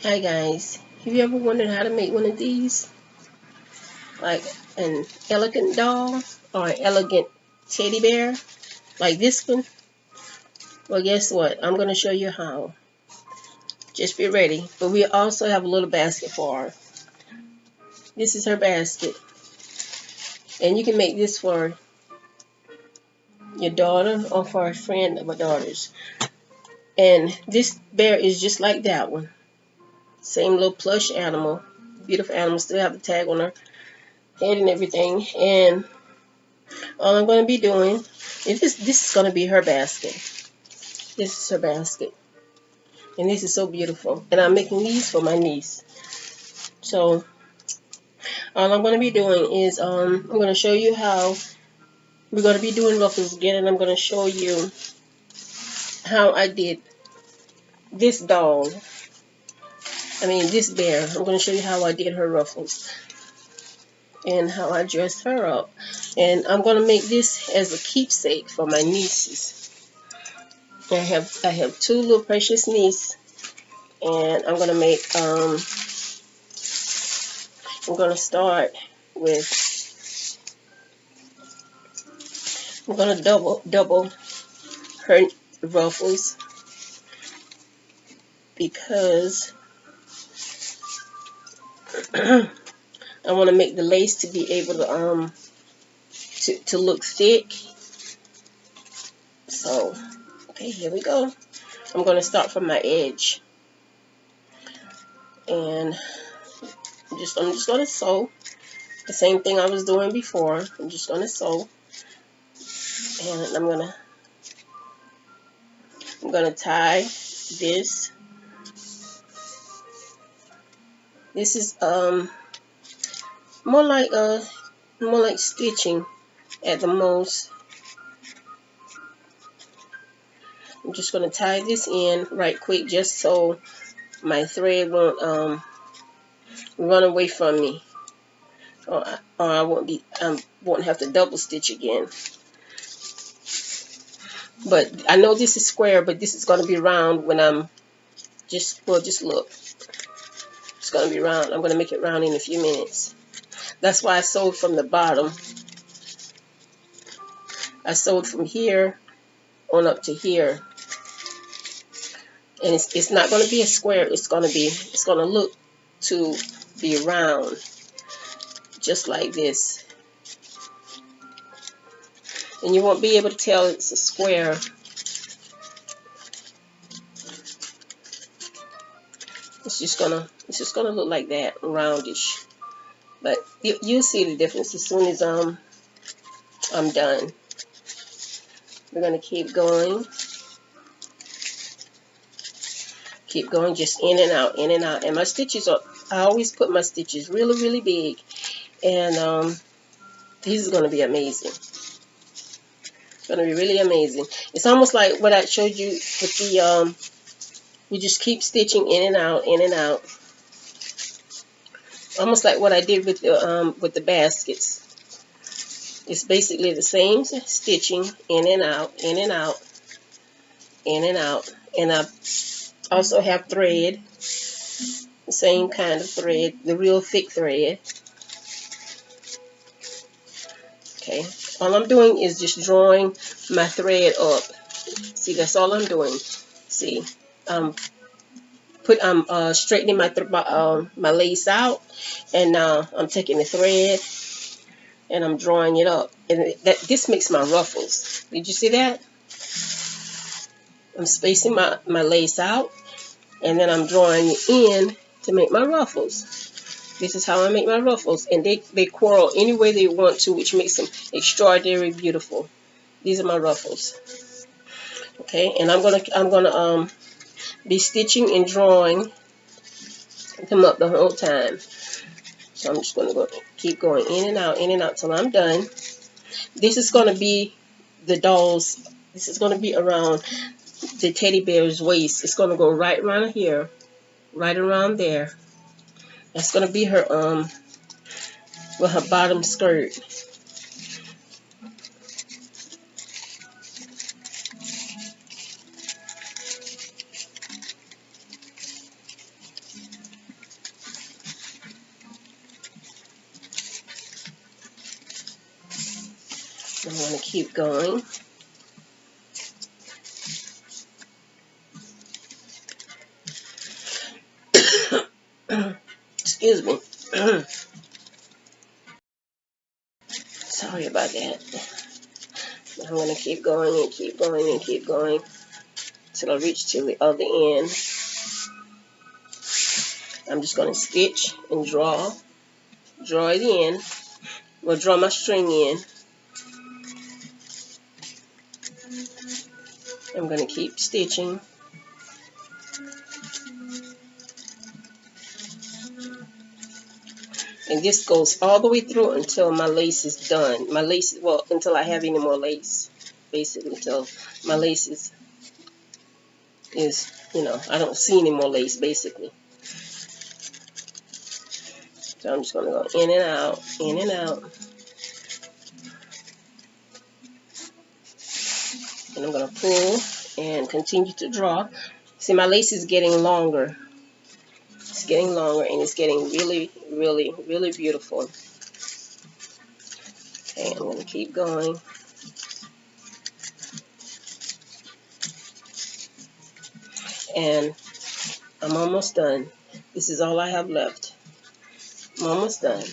Hi guys, have you ever wondered how to make one of these? Like an elegant doll or an elegant teddy bear? Like this one? Well, guess what? I'm going to show you how. Just be ready. But we also have a little basket for her. This is her basket. And you can make this for your daughter or for a friend of a daughter's. And this bear is just like that one. Same little plush animal. Beautiful animal. Still have the tag on her head and everything. And all I'm going to be doing is this is going to be her basket. This is her basket. And this is so beautiful. And I'm making these for my niece. So all I'm going to be doing is I'm going to show you how we're going to be doing ruffles again. And I'm going to show you how I did this doll. This bear. I'm going to show you how I did her ruffles. And how I dressed her up. And I'm going to make this as a keepsake for my nieces. I have two little precious nieces. And I'm going to make, I'm going to start with, I'm going to double her ruffles because I want to make the lace to be able to look thick. So, okay, here we go. I'm going to start from my edge. And I'm just going to sew the same thing I was doing before. I'm just going to sew, and I'm going to tie this. This is more like stitching at the most. I'm just going to tie this in right quick just so my thread won't run away from me, or I won't have to double stitch again. But I know this is square, but this is going to be round when I'm just look. It's going to be round. I'm going to make it round in a few minutes. That's why I sewed from the bottom. I sewed from here on up to here. And it's not going to be a square. It's going to look to be round, just like this. And you won't be able to tell it's a square. It's just gonna look like that, roundish. But you'll see the difference as soon as I'm done. We're gonna keep going, just in and out, in and out. And my stitches I always put my stitches really, really big. And these are gonna be amazing. It's gonna be really amazing. It's almost like what I showed you with the you just keep stitching in and out, in and out. Almost like what I did with the baskets. It's basically the same stitching in and out, in and out, in and out. And I also have thread, the same kind of thread, the real thick thread. Okay, all I'm doing is just drawing my thread up. See, that's all I'm doing. See, I'm straightening my lace out, and now I'm taking the thread and I'm drawing it up. And this makes my ruffles. Did you see that? I'm spacing my lace out, and then I'm drawing it in to make my ruffles. This is how I make my ruffles, and they curl any way they want to, which makes them extraordinarily beautiful. These are my ruffles. Okay, and I'm gonna be stitching and drawing them up the whole time. So I'm just gonna keep going in and out till I'm done. This is gonna be the doll's. This is gonna be around the teddy bear's waist. It's gonna go right around here, right around there. That's gonna be her her bottom skirt. I'm going to keep going. Excuse me. Sorry about that. I'm going to keep going and keep going and keep going till I reach to the other end. I'm just going to stitch and draw it in. We'll draw my string in. I'm going to keep stitching. And this goes all the way through until my lace is done. My lace, well, until I have any more lace. Basically, until my lace is, you know, I don't see any more lace, basically. So I'm just going to go in and out, in and out. And I'm going to pull and continue to draw. See, my lace is getting longer. It's getting longer and it's getting really, really, really beautiful. Okay, I'm going to keep going. And I'm almost done. This is all I have left. I'm almost done.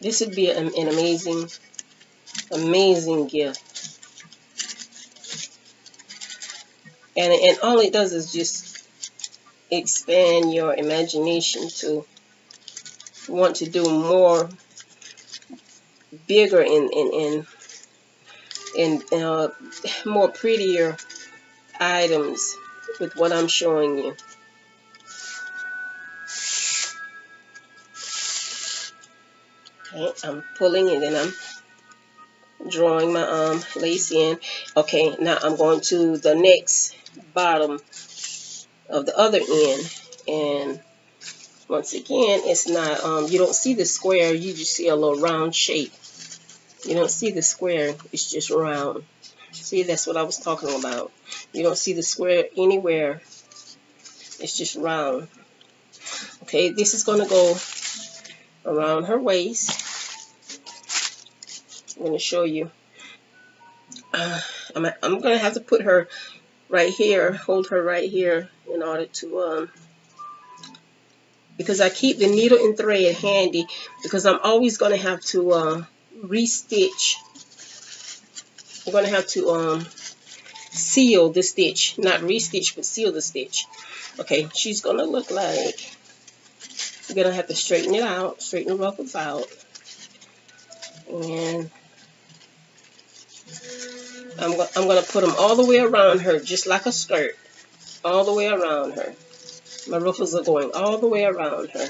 This would be an amazing, amazing gift. And all it does is just expand your imagination to want to do more, bigger and more prettier items with what I'm showing you. Okay, I'm pulling and then I'm drawing my lace in. Okay, now I'm going to the next bottom of the other end, and once again, it's not you don't see the square, you just see a little round shape. You don't see the square, it's just round. See, that's what I was talking about. You don't see the square anywhere, it's just round. Okay, this is going to go around her waist. I'm going to show you. I'm going to have to put her right here, hold her right here in order to, because I keep the needle and thread handy, because I'm always going to have to restitch. I'm going to have to seal the stitch, not restitch, but seal the stitch. Okay, she's going to look like, you're going to have to straighten it out, straighten the ruffles out, and I'm going to put them all the way around her, just like a skirt, all the way around her. My ruffles are going all the way around her.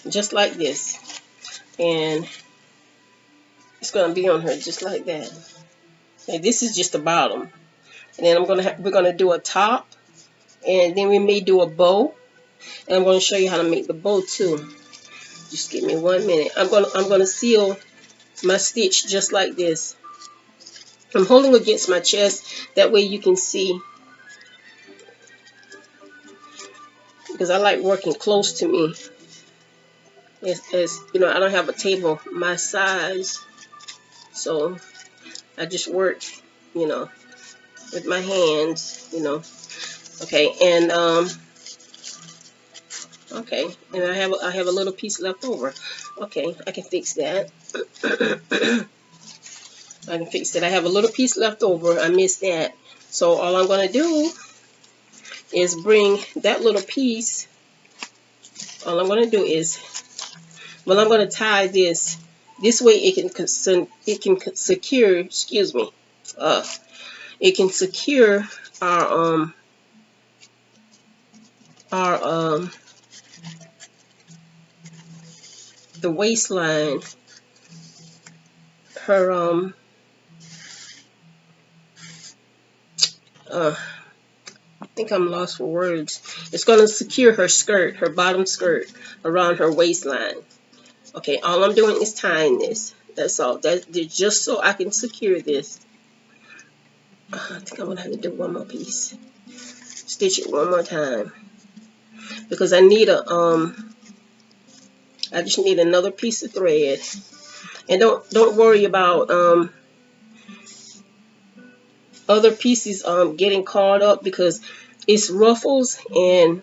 Just like this. And it's going to be on her just like that. And this is just the bottom. And then we're going to do a top. And then we may do a bow. And I'm going to show you how to make the bow too. Just give me 1 minute. I'm going to seal my stitch just like this. I'm holding against my chest, that way you can see, because I like working close to me. As you know, I don't have a table my size, so I just work, you know, with my hands, you know. Okay, and okay, and I have a little piece left over. Okay, I can fix that. I can fix it. I have a little piece left over. I missed that. So all I'm going to do is bring that little piece. All I'm going to do is, well, I'm going to tie this. This way it can secure, excuse me. It can secure our the waistline, her I think I'm lost for words. It's going to secure her skirt, her bottom skirt, around her waistline. Okay, all I'm doing is tying this. That's all. That's just so I can secure this. I think I'm going to have to do one more piece. Stitch it one more time. because I need a I just need another piece of thread. And don't worry about other pieces getting caught up, because it's ruffles, and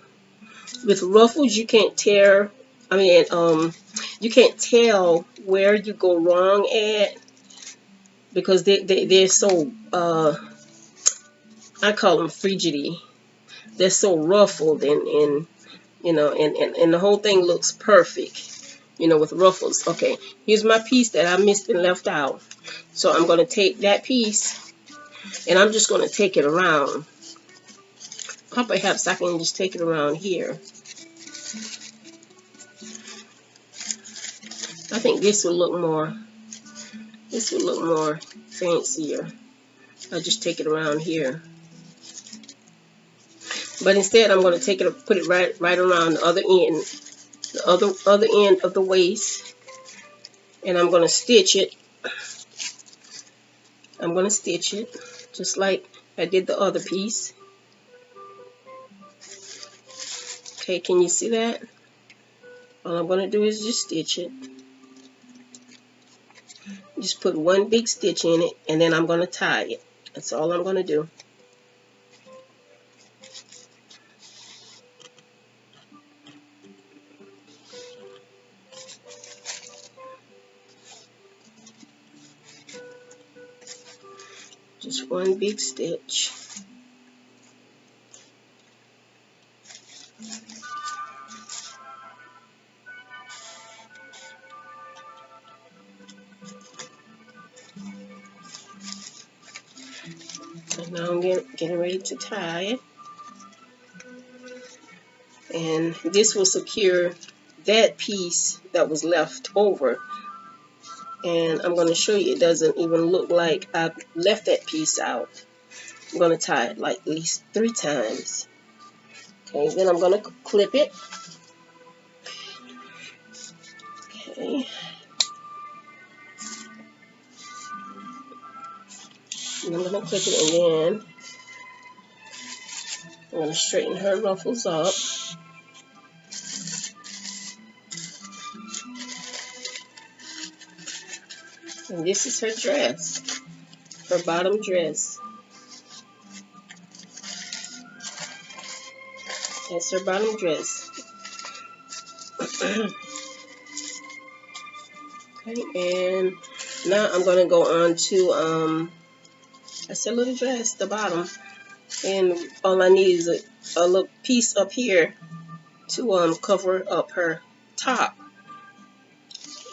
with ruffles you can't tear, I mean you can't tell where you go wrong at, because they're so I call them frigidy. They're so ruffled, and you know, and the whole thing looks perfect, you know, with ruffles. Okay, here's my piece that I missed and left out. So I'm going to take that piece and I'm just going to take it around. Or perhaps I can just take it around here. I think this will look more fancier. I'll just take it around here. But instead I'm going to take it, put it right around the other end, the other end of the waist, and I'm going to stitch it. I'm going to stitch it just like I did the other piece. Okay, can you see that? All I'm going to do is just stitch it. Just put one big stitch in it, and then I'm going to tie it. That's all I'm going to do. Just one big stitch. And now I'm getting ready to tie it. And this will secure that piece that was left over. And I'm going to show you it doesn't even look like I left that piece out. I'm going to tie it like at least 3 times. Okay, then I'm going to clip it. Okay. And I'm going to clip it, and then I'm going to straighten her ruffles up. And this is her dress, her bottom dress. That's her bottom dress. Okay, and now I'm going to go on to, that's her little dress, the bottom. And all I need is a little piece up here to cover up her top.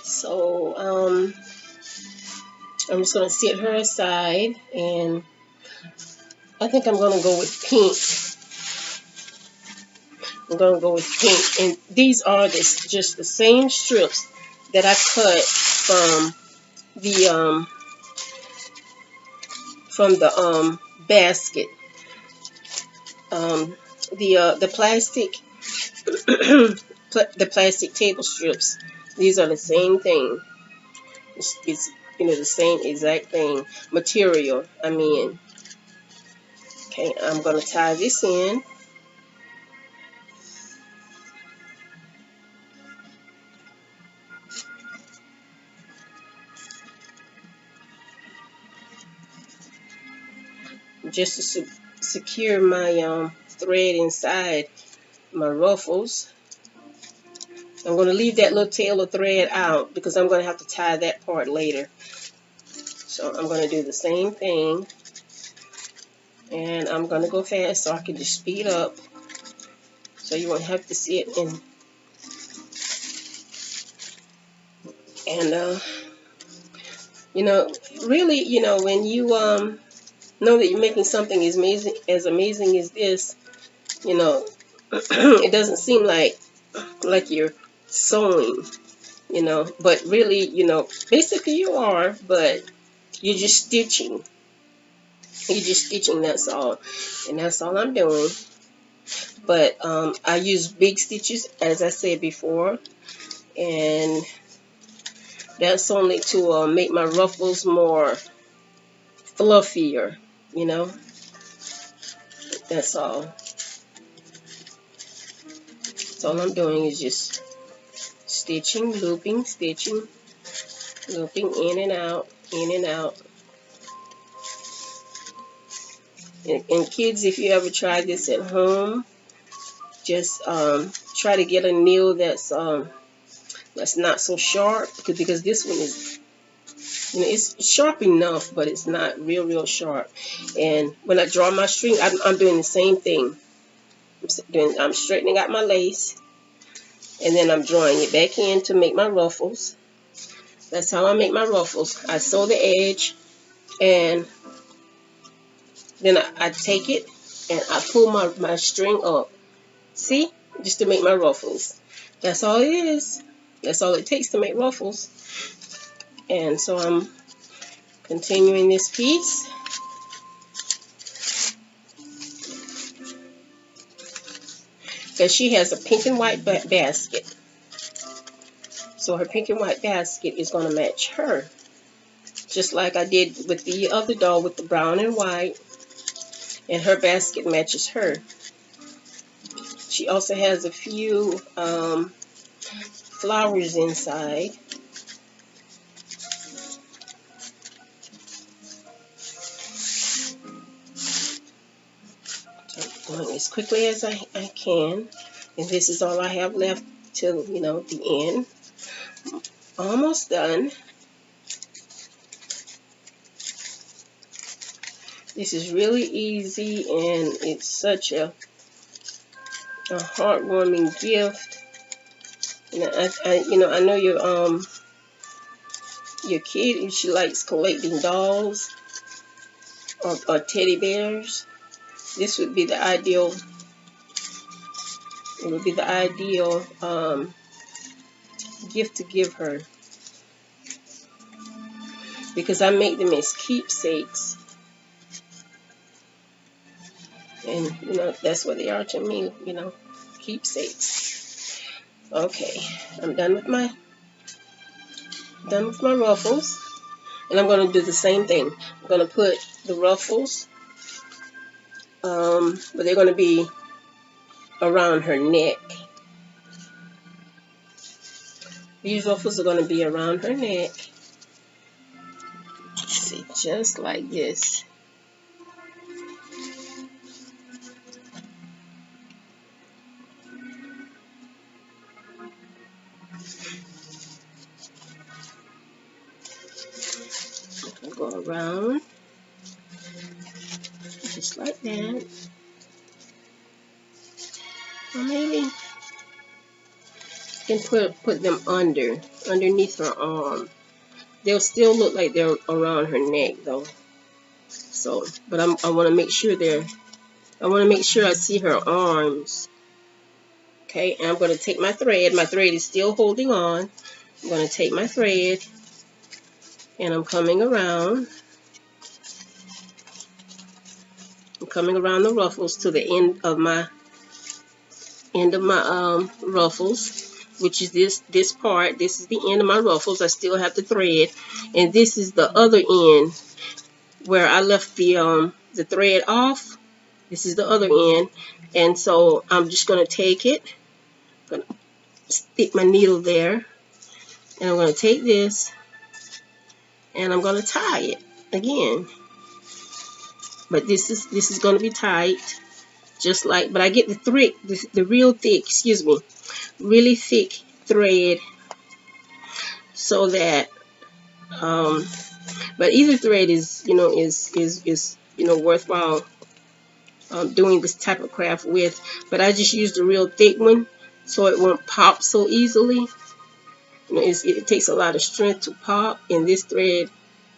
So I'm just going to set her aside, and I think I'm going to go with pink. I'm going to go with pink, and these are just the same strips that I cut from the basket. The plastic the plastic table strips. These are the same thing. It's you know, the same exact thing, material. I mean, okay, I'm gonna tie this in. Just to secure my thread inside my ruffles. I'm going to leave that little tail of thread out because I'm going to have to tie that part later. So I'm going to do the same thing, and I'm going to go fast so I can just speed up so you won't have to see it in. And you know, really, you know, when you know that you're making something as amazing as this, you know, it doesn't seem like you're sewing, you know, but really, you know, basically you are, but you're just stitching. You're just stitching, that's all. And that's all I'm doing. But I use big stitches, as I said before, and that's only to make my ruffles more fluffier, you know. That's all. So all I'm doing is just stitching, looping, stitching, looping in and out, in and out. And kids, if you ever try this at home, just try to get a needle that's not so sharp, because this one is, it's sharp enough, but it's not real sharp. And when I draw my string, I'm doing the same thing. I'm straightening out my lace, and then I'm drawing it back in to make my ruffles. That's how I make my ruffles. I sew the edge, and then I take it and I pull my string up. See? Just to make my ruffles. That's all it is. That's all it takes to make ruffles. And so I'm continuing this piece. Because she has a pink and white basket. So her pink and white basket is going to match her. Just like I did with the other doll with the brown and white. And her basket matches her. She also has a few flowers inside. So I'm going as quickly as I can. And this is all I have left till, the end. Almost done. This is really easy, and it's such a heartwarming gift. I know your kid, if she likes collecting dolls or teddy bears, this would be the ideal. It would be the ideal gift to give her, because I make them as keepsakes, and that's what they are to me. Keepsakes. Okay, I'm done with my ruffles, and I'm going to do the same thing. I'm going to put the ruffles, but they're going to be around her neck. These ruffles are going to be around her neck. Let's see, just like this. Go around just like that, or maybe you can put them underneath her arm. They'll still look like they're around her neck though. So, but I want to make sure I see her arms. Okay, and I'm going to take my thread. My thread is still holding on. I'm going to take my thread, and I'm coming around. I'm coming around the ruffles to the end of my ruffles, which is this part. This is the end of my ruffles. I still have the thread, and this is the other end where I left the thread off. This is the other end, and so I'm just going to take it. I'm going to stick my needle there, and I'm going to take this, and I'm going to tie it again. But this is going to be tight, just like. But I get the real thick, really thick thread, so that but either thread is worthwhile doing this type of craft with. But I just used a real thick one, so it won't pop so easily. It takes a lot of strength to pop, and this thread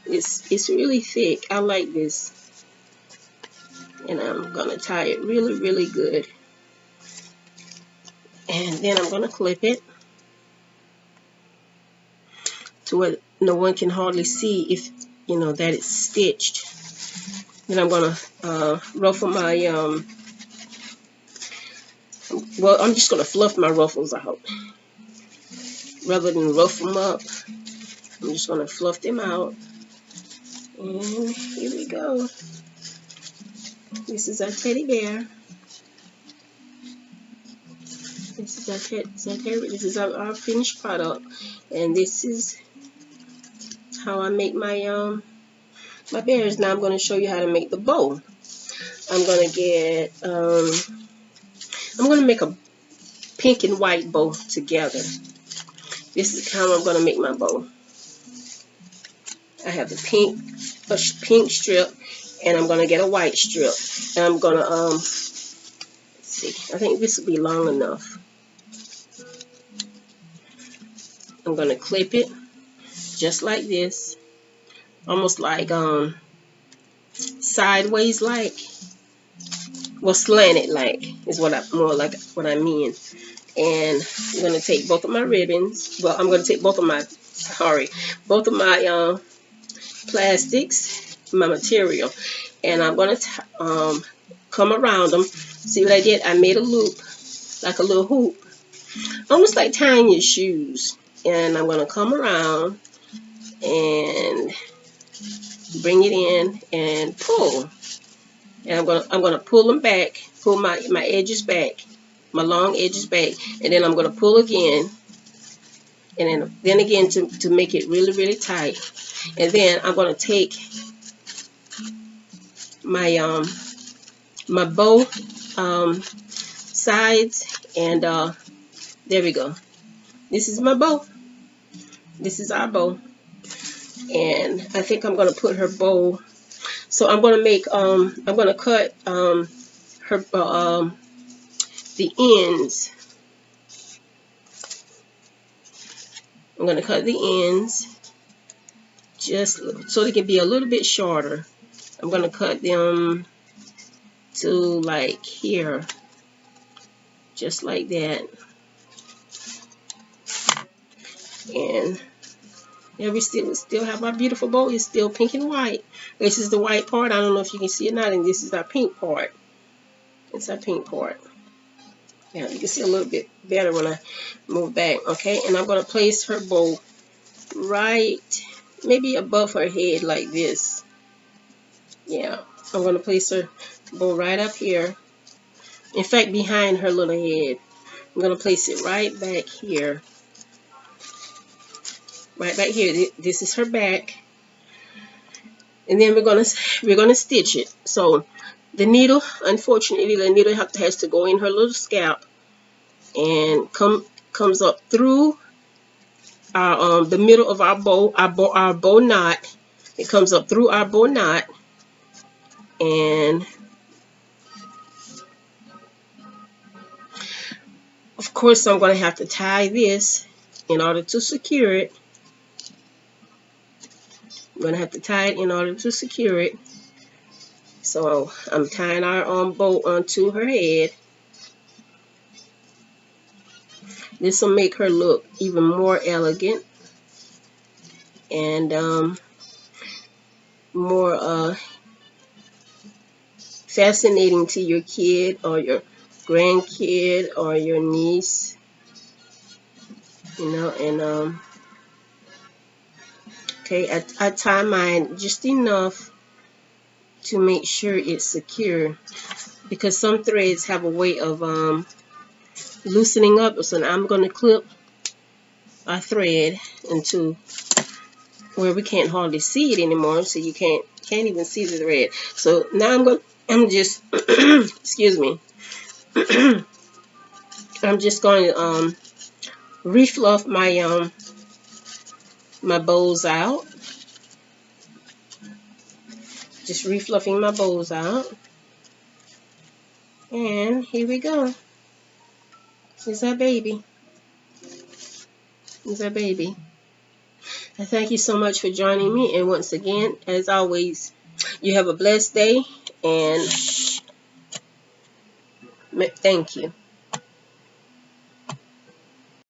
it's really thick. I like this, and I'm gonna tie it really good, and then I'm gonna clip it to where no one can hardly see if that it's stitched. Then I'm gonna ruffle my well, I'm just gonna fluff my ruffles out rather than rough them up. I'm just gonna fluff them out, and here we go. This is our teddy bear. This is our finished product, and this is how I make my my bears. Now I'm going to show you how to make the bow. I'm going to get I'm going to make a pink and white bow together. This is how I'm going to make my bow. I have a pink strip, and I'm going to get a white strip, and I'm going to let's see, I think this will be long enough. I'm going to clip it just like this, almost like sideways like, well, slanted like is what I mean. And I'm going to take both of my ribbons. Well, I'm going to take both of my plastics, my material, and I'm going to come around them. See what I did? I made a loop, like a little hoop, almost like tying your shoes. And I'm going to come around and bring it in and pull. And I'm going to pull them back, pull my edges back, my long edges back, and then I'm going to pull again, and then again to make it really, really tight. And then I'm going to take my my bow sides, and there we go. This is my bow. This is our bow, and I think I'm going to put her bow. So I'm going to make I'm going to cut her the ends. I'm going to cut the ends just so they can be a little bit shorter. I'm going to cut them to like here, just like that. And yeah, we still have our beautiful bow. It's still pink and white. This is the white part. I don't know if you can see it or not. And this is our pink part. It's our pink part. Yeah, you can see a little bit better when I move back. Okay, and I'm going to place her bow right, maybe above her head like this. Yeah, I'm going to place her bow right up here. In fact, behind her little head. I'm going to place it right back here. Right back here. This is her back. And then we're gonna stitch it. So the needle, unfortunately, the needle has to go in her little scalp and comes up through our the middle of our bow knot. It comes up through our bow knot, and of course I'm going to have to tie this in order to secure it. I'm going to have to tie it in order to secure it. So I'm tying our bow onto her head. This will make her look even more elegant and more fascinating to your kid or your grandkid or your niece, you know. And okay, I tie mine just enough to make sure it's secure, because some threads have a way of loosening up. So now I'm going to clip our thread into where we can't hardly see it anymore, so you can't even see the thread. So now I'm just excuse me. I'm just going to refluff my my bows out. Just refluffing my bows out. And here we go. Here's our baby. Here's our baby. I thank you so much for joining me. And once again, as always, you have a blessed day. And thank you.